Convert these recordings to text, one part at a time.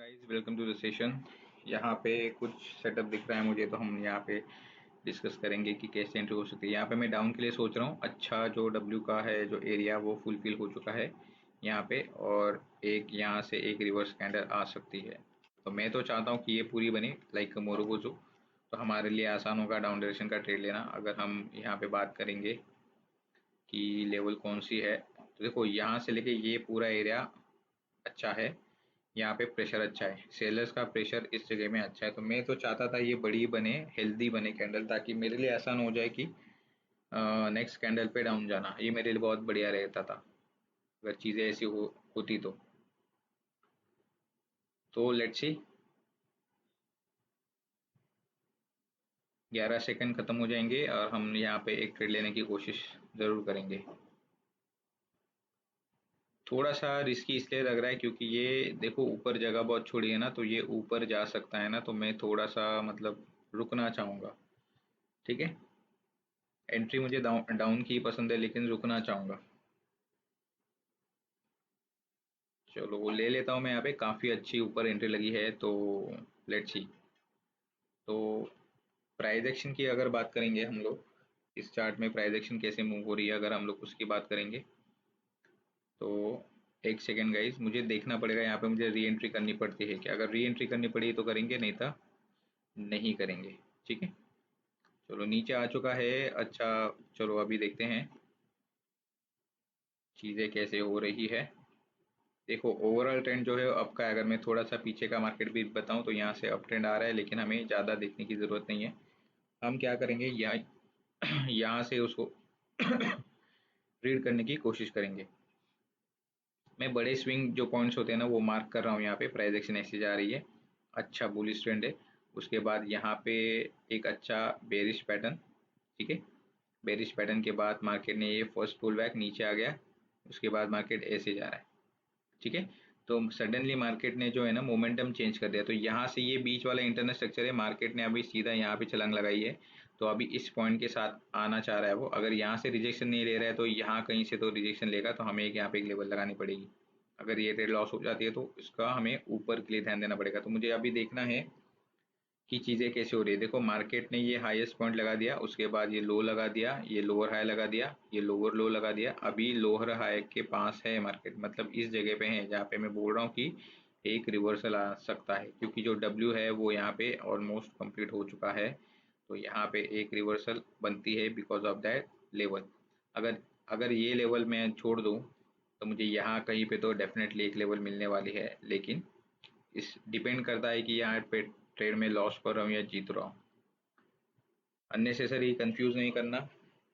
Guys, welcome to the session. यहाँ पे कुछ सेटअप दिख रहा है मुझे, तो हम यहाँ पे डिस्कस करेंगे कि कैसे एंट्री हो सकती है। यहाँ पे मैं डाउन के लिए सोच रहा हूँ। अच्छा, जो डब्ल्यू का है जो एरिया वो फुलफिल हो चुका है यहाँ पे, और एक यहाँ से एक रिवर्स कैंडल आ सकती है। तो मैं तो चाहता हूँ कि ये पूरी बने लाइक मोरोकोजो, तो हमारे लिए आसान होगा डाउन डायरेक्शन का ट्रेड लेना। अगर हम यहाँ पे बात करेंगे कि लेवल कौन सी है, तो देखो यहाँ से लेके ये पूरा एरिया अच्छा है। यहाँ पे प्रेशर अच्छा है, सेलर्स का प्रेशर इस जगह में अच्छा है। तो मैं तो चाहता था ये बड़ी बने, हेल्दी बने कैंडल, ताकि मेरे लिए आसान हो जाए कि नेक्स्ट कैंडल पे डाउन जाना। ये मेरे लिए बहुत बढ़िया रहता था अगर चीज़ें ऐसी होती तो लेट्स सी। 11 सेकंड खत्म हो जाएंगे और हम यहाँ पे एक ट्रेड लेने की कोशिश ज़रूर करेंगे। थोड़ा सा रिस्की इसलिए लग रहा है क्योंकि ये देखो ऊपर जगह बहुत छोड़ी है ना, तो ये ऊपर जा सकता है ना, तो मैं थोड़ा सा मतलब रुकना चाहूँगा। ठीक है, एंट्री मुझे डाउन डाउन की पसंद है लेकिन रुकना चाहूँगा। चलो वो ले लेता हूँ मैं। यहाँ पे काफ़ी अच्छी ऊपर एंट्री लगी है, तो लेट्स सी। तो प्राइस एक्शन की अगर बात करेंगे हम लोग, इस चार्ट में प्राइस एक्शन कैसे मूव हो रही है अगर हम लोग उसकी बात करेंगे, तो एक सेकेंड गाइस, मुझे देखना पड़ेगा। यहाँ पे मुझे री एंट्री करनी पड़ती है क्या? अगर री एंट्री करनी पड़ी तो करेंगे, नहीं तो नहीं करेंगे। ठीक है, चलो नीचे आ चुका है। अच्छा, चलो अभी देखते हैं चीज़ें कैसे हो रही है। देखो ओवरऑल ट्रेंड जो है अप का है। अगर मैं थोड़ा सा पीछे का मार्केट भी बताऊं तो यहाँ से अप ट्रेंड आ रहा है, लेकिन हमें ज़्यादा देखने की ज़रूरत नहीं है। हम क्या करेंगे, यहाँ से उसको रीड करने की कोशिश करेंगे। मैं बड़े स्विंग जो पॉइंट्स होते हैं ना वो मार्क कर रहा हूँ। यहाँ पे प्राइस एक्शन ऐसी जा रही है, अच्छा बुलिश ट्रेंड है। उसके बाद यहाँ पे एक अच्छा बेरिश पैटर्न। ठीक है, बेरिश पैटर्न के बाद मार्केट ने ये फर्स्ट पुल बैक नीचे आ गया, उसके बाद मार्केट ऐसे जा रहा है। ठीक है, तो सडनली मार्केट ने जो है ना मोमेंटम चेंज कर दिया। तो यहाँ से ये बीच वाला इंटरनल स्ट्रक्चर है, मार्केट ने अभी सीधा यहाँ पे छलांग लगाई है। तो अभी इस पॉइंट के साथ आना चाह रहा है वो। अगर यहाँ से रिजेक्शन नहीं ले रहा है तो यहाँ कहीं से तो रिजेक्शन लेगा, तो हमें एक यहाँ पे एक लेवल लगानी पड़ेगी। अगर ये ट्रेड लॉस हो जाती है तो इसका हमें ऊपर के लिए ध्यान देना पड़ेगा। तो मुझे अभी देखना है कि चीज़ें कैसे हो रही है। देखो मार्केट ने ये हाईएस्ट पॉइंट लगा दिया, उसके बाद ये लो लगा दिया, ये लोअर हाई लगा दिया, ये लोअर लो लगा दिया। अभी लोअर हाई के पास है मार्केट, मतलब इस जगह पे है जहाँ पे मैं बोल रहा हूँ कि एक रिवर्सल आ सकता है, क्योंकि जो डब्ल्यू है वो यहाँ पे ऑलमोस्ट कंप्लीट हो चुका है। तो यहाँ पे एक रिवर्सल बनती है बिकॉज ऑफ दैट लेवल। अगर अगर ये लेवल मैं छोड़ दूँ तो मुझे यहाँ कहीं पे तो डेफिनेटली एक लेवल मिलने वाली है, लेकिन इस डिपेंड करता है कि यहाँ पे ट्रेड में लॉस कर रहा हूँ या जीत रहा हूँ। अननेसेसरी कंफ्यूज नहीं करना,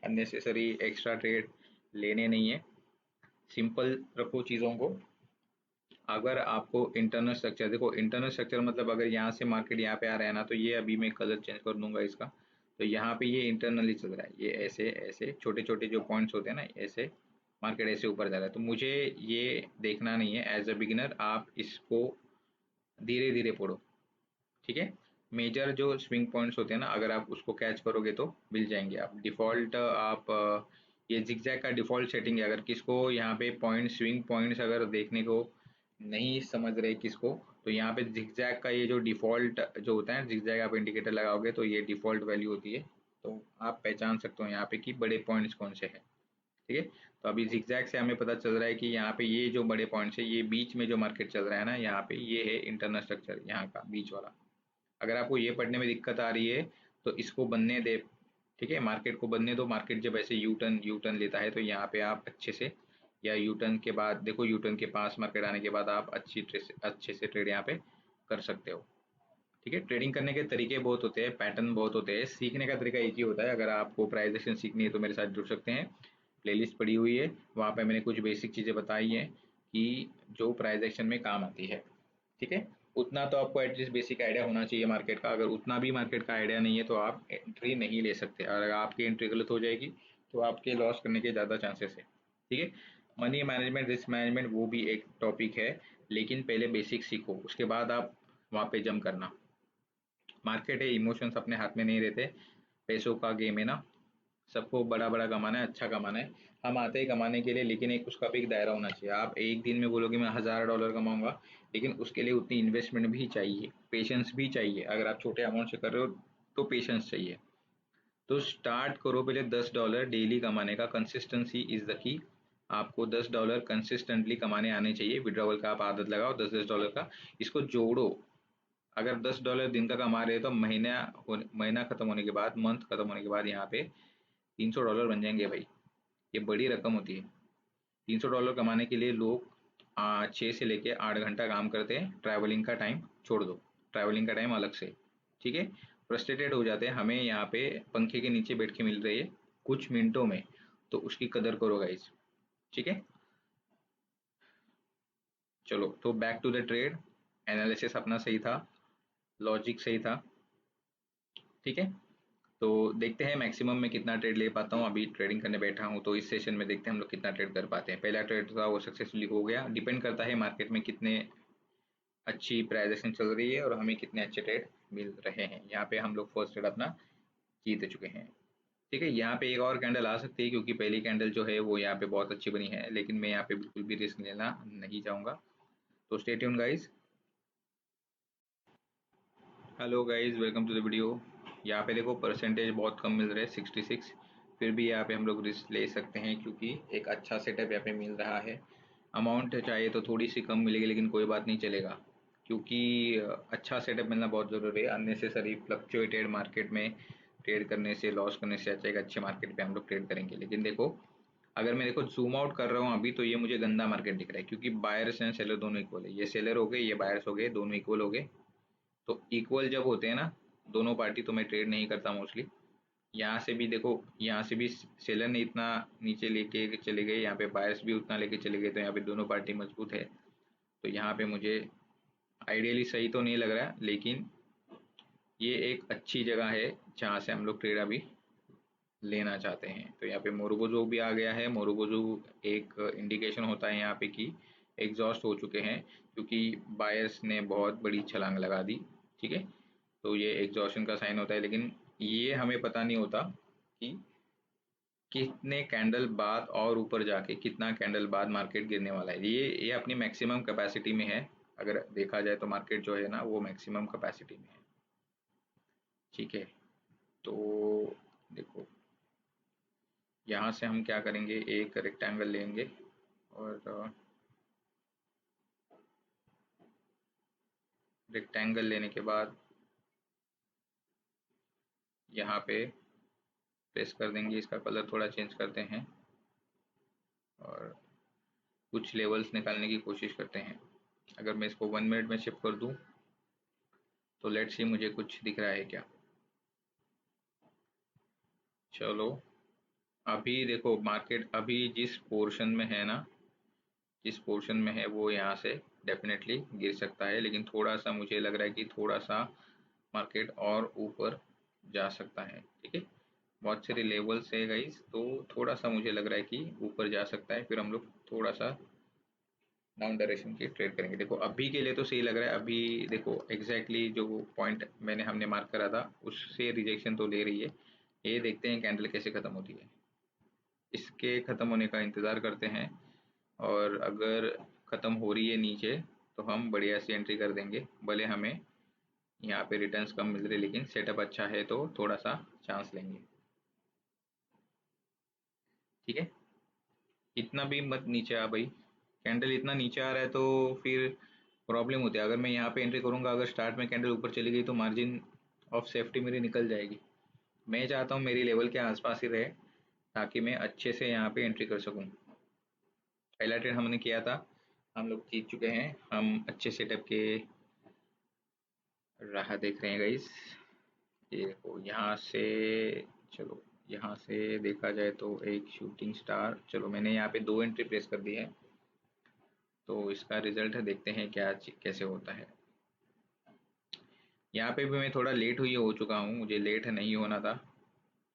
अननेसेसरी एक्स्ट्रा ट्रेड लेने नहीं है। सिंपल रखो चीज़ों को। अगर आपको इंटरनल स्ट्रक्चर, देखो इंटरनल स्ट्रक्चर मतलब अगर यहाँ से मार्केट यहाँ पे आ रहा है ना, तो ये अभी मैं कलर चेंज कर दूंगा इसका। तो यहाँ पे ये इंटरनली चल रहा है, ये ऐसे ऐसे छोटे छोटे जो पॉइंट्स होते हैं ना, ऐसे मार्केट ऐसे ऊपर जा रहा है। तो मुझे ये देखना नहीं है। एज अ बिगिनर आप इसको धीरे धीरे पढ़ो। ठीक है, मेजर जो स्विंग पॉइंट्स होते हैं ना, अगर आप उसको कैच करोगे तो मिल जाएंगे। आप डिफ़ॉल्ट आप ये जिगजैग का डिफ़ॉल्ट सेटिंग है। अगर किसको यहाँ पे पॉइंट स्विंग पॉइंट्स अगर देखने को नहीं समझ रहे किसको, तो यहाँ पे जिगजैग का ये जो डिफ़ॉल्ट जो होता है, जिगजैग आप इंडिकेटर लगाओगे तो ये डिफ़ॉल्ट वैल्यू होती है। तो आप पहचान सकते हो यहाँ पे कि बड़े पॉइंट्स कौन से हैं। ठीक है, तो अभी जिगजैग से हमें पता चल रहा है कि यहाँ पे ये जो बड़े पॉइंट्स है, ये बीच में जो मार्केट चल रहा है ना, यहाँ पे ये है इंटरनल स्ट्रक्चर यहाँ का बीच वाला। अगर आपको ये पढ़ने में दिक्कत आ रही है तो इसको बनने दे। ठीक है, मार्केट को बनने दो। मार्केट जब ऐसे यू टर्न लेता है तो यहाँ पे आप अच्छे से, या यू टर्न के बाद, देखो यू टर्न के पास मार्केट आने के बाद आप अच्छे से ट्रेड यहाँ पे कर सकते हो। ठीक है, ट्रेडिंग करने के तरीके बहुत होते हैं, पैटर्न बहुत होते हैं, सीखने का तरीका एक ही होता है। अगर आपको प्राइस एक्शन सीखनी है तो मेरे साथ जुड़ सकते हैं। प्लेलिस्ट पड़ी हुई है, वहाँ पे मैंने कुछ बेसिक चीज़ें बताई हैं कि जो प्राइस एक्शन में काम आती है। ठीक है, उतना तो आपको एटलीस्ट बेसिक आइडिया होना चाहिए मार्केट का। अगर उतना भी मार्केट का आइडिया नहीं है तो आप एंट्री नहीं ले सकते, और अगर आपकी एंट्री गलत हो जाएगी तो आपके लॉस करने के ज़्यादा चांसेस है। ठीक है, मनी मैनेजमेंट, रिस्क मैनेजमेंट वो भी एक टॉपिक है, लेकिन पहले बेसिक सीखो, उसके बाद आप वहाँ पे जंप करना। मार्केट है, इमोशंस अपने हाथ में नहीं रहते, पैसों का गेम है ना। सबको बड़ा बड़ा कमाना है, अच्छा कमाना है। हम आते हैं कमाने के लिए, लेकिन एक उसका भी एक दायरा होना चाहिए। आप एक दिन में बोलोगे मैं $1000 कमाऊंगा, लेकिन उसके लिए उतनी इन्वेस्टमेंट भी चाहिए, पेशेंस भी चाहिए। अगर आप छोटे अमाउंट से कर रहे हो तो पेशेंस चाहिए। तो स्टार्ट करो पहले $10 डेली कमाने का, कंसिस्टेंसी इज द की। आपको $10 कंसिस्टेंटली कमाने आने चाहिए। विड्रॉवल का आप आदत लगाओ 10-10 डॉलर का, इसको जोड़ो। अगर $10 दिन का कमा रहे हो तो महीना खत्म होने के बाद, मंथ खत्म होने के बाद यहाँ पे $300 बन जाएंगे भाई। ये बड़ी रकम होती है। $300 कमाने के लिए लोग 6 से लेके 8 घंटा काम करते हैं। ट्रैवलिंग का टाइम छोड़ दो, ट्रैवलिंग का टाइम अलग से, ठीक है। फ्रस्ट्रेटेड हो जाते हैं, हमें यहाँ पे पंखे के नीचे बैठ के मिल रही है कुछ मिनटों में, तो उसकी कदर करो गाइज, ठीक है। चलो तो back to the trade. Analysis अपना सही था, लॉजिक सही था, ठीक है। तो देखते हैं मैक्सिमम में कितना ट्रेड ले पाता हूँ। अभी ट्रेडिंग करने बैठा हूँ, तो इस सेशन में देखते हैं हम लोग कितना ट्रेड कर पाते हैं। पहला ट्रेड था वो सक्सेसफुली हो गया। डिपेंड करता है मार्केट में कितने अच्छी प्राइजेशन चल रही है और हमें कितने अच्छे ट्रेड मिल रहे हैं। यहाँ पे हम लोग फर्स्ट ट्रेड अपना जीत चुके हैं, ठीक है। यहाँ पे एक और कैंडल आ सकती है, क्योंकि पहली कैंडल जो है वो यहाँ पे बहुत अच्छी बनी है, लेकिन मैं यहाँ पे बिल्कुल भी रिस्क लेना नहीं चाहूँगा। तो stay tune guys. Hello guys, welcome to the video. यहाँ पे देखो परसेंटेज बहुत कम मिल रहे हैं, 66। फिर भी यहाँ पे हम लोग रिस्क ले सकते हैं, क्योंकि एक अच्छा सेटअप यहाँ पे मिल रहा है। अमाउंट चाहिए तो थोड़ी सी कम मिलेगी, लेकिन कोई बात नहीं, चलेगा। क्योंकि अच्छा सेटअप मिलना बहुत ज़रूरी है। अननेसेसरी फ्लक्चुएटेड मार्केट में ट्रेड करने से, लॉस करने से अच्छा एक अच्छे मार्केट पे हम लोग ट्रेड करेंगे। लेकिन देखो, अगर मैं देखो जूम आउट कर रहा हूँ अभी, तो ये मुझे गंदा मार्केट दिख रहा है, क्योंकि बायर्स एंड सेलर दोनों इक्वल है। ये सेलर हो गए, ये बायर्स हो गए, दोनों इक्वल हो गए। तो इक्वल जब होते हैं ना दोनों पार्टी, तो मैं ट्रेड नहीं करता मोस्टली। यहाँ से भी देखो, यहाँ से भी सेलर ने इतना नीचे लेके चले गए, यहाँ पे बायर्स भी उतना लेके चले गए, तो यहाँ पे दोनों पार्टी मजबूत है। तो यहाँ पे मुझे आइडियली सही तो नहीं लग रहा, लेकिन ये एक अच्छी जगह है जहाँ से हम लोग ट्रेड अभी लेना चाहते हैं। तो यहाँ पे मोरुगोजो भी आ गया है। मोरुगोजो एक इंडिकेशन होता है यहाँ पे कि एग्जॉस्ट हो चुके हैं, क्योंकि बायर्स ने बहुत बड़ी छलांग लगा दी, ठीक है। तो ये एग्जॉशन का साइन होता है, लेकिन ये हमें पता नहीं होता कि कितने कैंडल बाद और ऊपर जाके कितना कैंडल बाद मार्केट गिरने वाला है। ये अपनी मैक्सिमम कैपेसिटी में है। अगर देखा जाए तो मार्केट जो है ना वो मैक्सिमम कैपेसिटी में है, ठीक है। तो देखो, यहाँ से हम क्या करेंगे, एक रेक्टेंगल लेंगे और रेक्टेंगल लेने के बाद यहाँ पे प्रेस कर देंगे। इसका कलर थोड़ा चेंज करते हैं और कुछ लेवल्स निकालने की कोशिश करते हैं। अगर मैं इसको 1 मिनट में शिफ्ट कर दूँ तो लेट्स सी मुझे कुछ दिख रहा है क्या। चलो, अभी देखो मार्केट अभी जिस पोर्शन में है ना, जिस पोर्शन में है वो यहाँ से डेफिनेटली गिर सकता है, लेकिन थोड़ा सा मुझे लग रहा है कि थोड़ा सा मार्केट और ऊपर जा सकता है, ठीक है। बहुत सारे लेवल्स है गाइस, तो थोड़ा सा मुझे लग रहा है कि ऊपर जा सकता है। फिर हम लोग थोड़ा सा डाउन डायरेक्शन की ट्रेड करेंगे। देखो अभी के लिए तो सही लग रहा है। अभी देखो एग्जैक्टली जो पॉइंट हमने मार्क करा था उससे रिजेक्शन तो ले रही है। ये देखते हैं कैंडल कैसे ख़त्म होती है, इसके ख़त्म होने का इंतज़ार करते हैं। और अगर ख़त्म हो रही है नीचे, तो हम बढ़िया सी एंट्री कर देंगे। भले हमें यहाँ पे रिटर्न्स कम मिल रहे, लेकिन सेटअप अच्छा है तो थोड़ा सा चांस लेंगे, ठीक है। इतना भी मत नीचे आ भाई। कैंडल इतना नीचे आ रहा है तो फिर प्रॉब्लम होती है। अगर मैं यहाँ पे एंट्री करूँगा, अगर स्टार्ट में कैंडल ऊपर चली गई, तो मार्जिन ऑफ सेफ्टी मेरी निकल जाएगी। मैं चाहता हूँ मेरी लेवल के आसपास ही रहे, ताकि मैं अच्छे से यहाँ पे एंट्री कर सकूँ। पहला ट्रेड हमने किया था, हम लोग जीत चुके हैं। हम अच्छे सेटअप के राह देख रहे हैं गाइस। ये देखो यहाँ से, चलो यहाँ से देखा जाए तो एक शूटिंग स्टार। चलो मैंने यहाँ पे 2 एंट्री प्लेस कर दी है, तो इसका रिजल्ट देखते हैं क्या कैसे होता है। यहाँ पे भी मैं थोड़ा लेट हुई हो चुका हूँ, मुझे लेट नहीं होना था।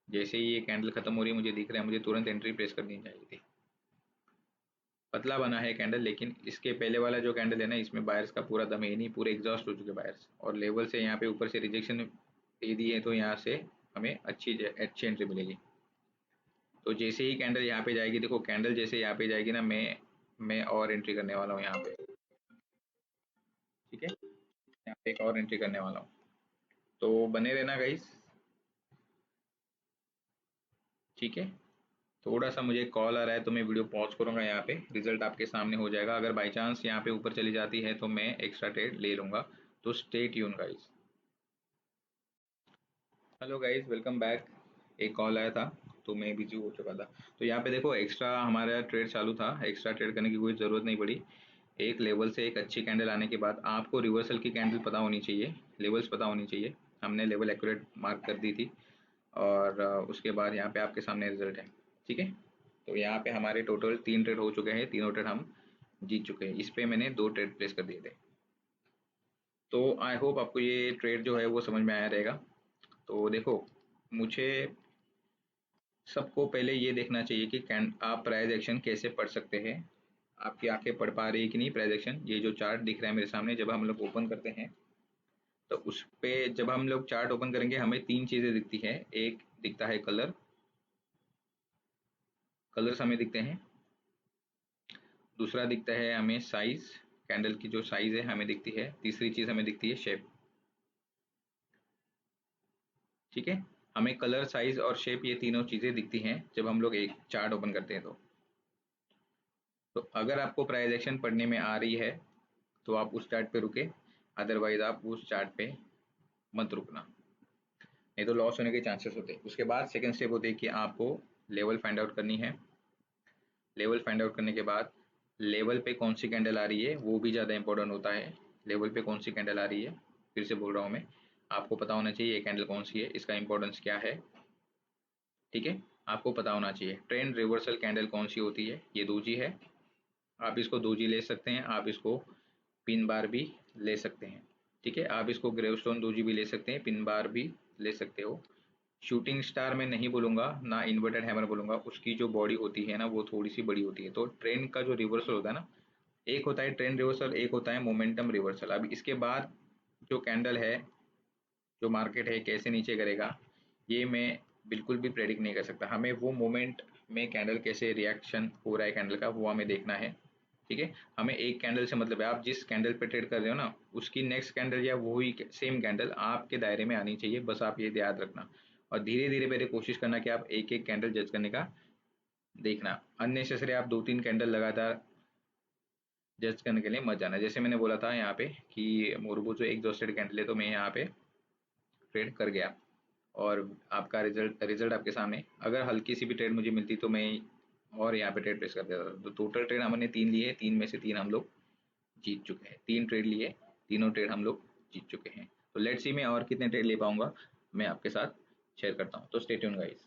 जैसे ही ये कैंडल खत्म हो रही है मुझे दिख रहा है, मुझे तुरंत एंट्री प्रेस करनी चाहिए थी। पतला बना है कैंडल, लेकिन इसके पहले वाला जो कैंडल है ना, इसमें बायर्स का पूरा दम है नहीं, पूरे एग्जॉस्ट हो चुके बायर्स। और लेवल से यहाँ पे ऊपर से रिजेक्शन दे दी है, तो यहाँ से हमें अच्छी अच्छी एंट्री मिलेगी। तो जैसे ही कैंडल यहाँ पे जाएगी, देखो कैंडल जैसे यहाँ पे जाएगी ना, मैं और एंट्री करने वाला हूँ यहाँ पे। ठीक है, यहाँ पे एक और एंट्री करने वाला हूँ, तो बने रहना गाइस। ठीक है, थोड़ा सा मुझे कॉल आ रहा है तो मैं वीडियो पॉज करूंगा, यहाँ पे रिजल्ट आपके सामने हो जाएगा। अगर बाई चांस यहाँ पे ऊपर चली जाती है तो मैं एक्स्ट्रा ट्रेड ले लूंगा, तो stay tune guys. Hello guys, welcome back. एक कॉल आया था तो मैं बिजी हो चुका था। तो यहाँ पे देखो एक्स्ट्रा हमारा ट्रेड चालू था, एक्स्ट्रा ट्रेड करने की कोई ज़रूरत नहीं पड़ी। एक लेवल से एक अच्छी कैंडल आने के बाद आपको रिवर्सल की कैंडल पता होनी चाहिए, लेवल्स पता होनी चाहिए। हमने लेवल एक्यूरेट मार्क कर दी थी, और उसके बाद यहाँ पे आपके सामने रिजल्ट है। ठीक है, तो यहाँ पे हमारे टोटल 3 ट्रेड हो चुके हैं, तीनों ट्रेड हम जीत चुके हैं। इस पे मैंने 2 ट्रेड प्लेस कर दिए थे। तो आई होप आपको ये ट्रेड जो है वो समझ में आया रहेगा। तो देखो, मुझे सबको पहले ये देखना चाहिए कि कैन आप प्राइस एक्शन कैसे पढ़ सकते हैं। आपकी आंखें पढ़ पा रही है कि नहीं प्राइस एक्शन। ये जो चार्ट दिख रहा है मेरे सामने, जब हम लोग ओपन करते हैं तो उस पे जब हम लोग चार्ट ओपन करेंगे हमें 3 चीज़ें दिखती है। एक दिखता है कलर, कलर्स हमें दिखते हैं। दूसरा दिखता है हमें साइज, कैंडल की जो साइज है हमें दिखती है। तीसरी चीज़ हमें दिखती है शेप। ठीक है, हमें कलर, साइज और शेप, ये तीनों चीज़ें दिखती हैं जब हम लोग एक चार्ट ओपन करते हैं। तो अगर आपको प्राइस एक्शन पढ़ने में आ रही है तो आप उस चार्ट पे रुके, अदरवाइज आप उस चार्ट पे मत रुकना, नहीं तो लॉस होने के चांसेस होते हैं। उसके बाद सेकंड स्टेप होते हैं कि आपको लेवल फाइंड आउट करनी है। लेवल फाइंड आउट करने के बाद लेवल पे कौन सी कैंडल आ रही है वो भी ज़्यादा इंपॉर्टेंट होता है। लेवल पे कौन सी कैंडल आ रही है, फिर से बोल रहा हूँ मैं, आपको पता होना चाहिए ये कैंडल कौन सी है, इसका इंपॉर्टेंस क्या है। ठीक है, आपको पता होना चाहिए। ट्रेंड रिवर्सल कैंडल कौन सी होती है, ये दोजी है। आप इसको दोजी ले सकते हैं, आप इसको पिन बार भी ले सकते हैं। ठीक है, आप इसको ग्रेवस्टोन दोजी भी ले सकते हैं, पिन बार भी ले सकते हो। शूटिंग स्टार मैं नहीं बोलूँगा, ना इन्वर्टेड हैमर बोलूँगा। उसकी जो बॉडी होती है ना वो थोड़ी सी बड़ी होती है। तो ट्रेंड का जो रिवर्सल होता है ना, एक होता है ट्रेंड रिवर्सल, एक होता है मोमेंटम रिवर्सल। अब इसके बाद जो कैंडल है, जो मार्केट है कैसे नीचे करेगा, ये मैं बिल्कुल भी प्रेडिक्ट नहीं कर सकता। हमें वो मोमेंट में कैंडल कैसे रिएक्शन हो रहा है कैंडल का, वो हमें देखना है। ठीक है, हमें एक कैंडल से मतलब है, आप जिस कैंडल पे ट्रेड कर रहे हो ना, उसकी नेक्स्ट कैंडल या वही सेम कैंडल आपके दायरे में आनी चाहिए, बस आप ये याद रखना। और धीरे धीरे पहले कोशिश करना कि आप एक एक कैंडल जज करने का देखना। अननेसेसरी आप 2-3 कैंडल लगातार जज करने के लिए मत जाना। जैसे मैंने बोला था यहाँ पे कि मोरबो जो एग्जॉस्टेड कैंडल है, तो मैं यहाँ पे ट्रेड कर गया और आपका रिजल्ट रिजल्ट आपके सामने। अगर हल्की सी भी ट्रेड मुझे मिलती तो मैं और यहाँ पे ट्रेड प्लेस कर देता था। तो टोटल ट्रेड हमने 3 लिए, 3 में से 3 हम लोग जीत चुके हैं। 3 ट्रेड लिए, तीनों ट्रेड हम लोग जीत चुके हैं। तो लेट्स सी मैं और कितने ट्रेड ले पाऊंगा, मैं आपके साथ शेयर करता हूँ। तो स्टे ट्यून गाइस।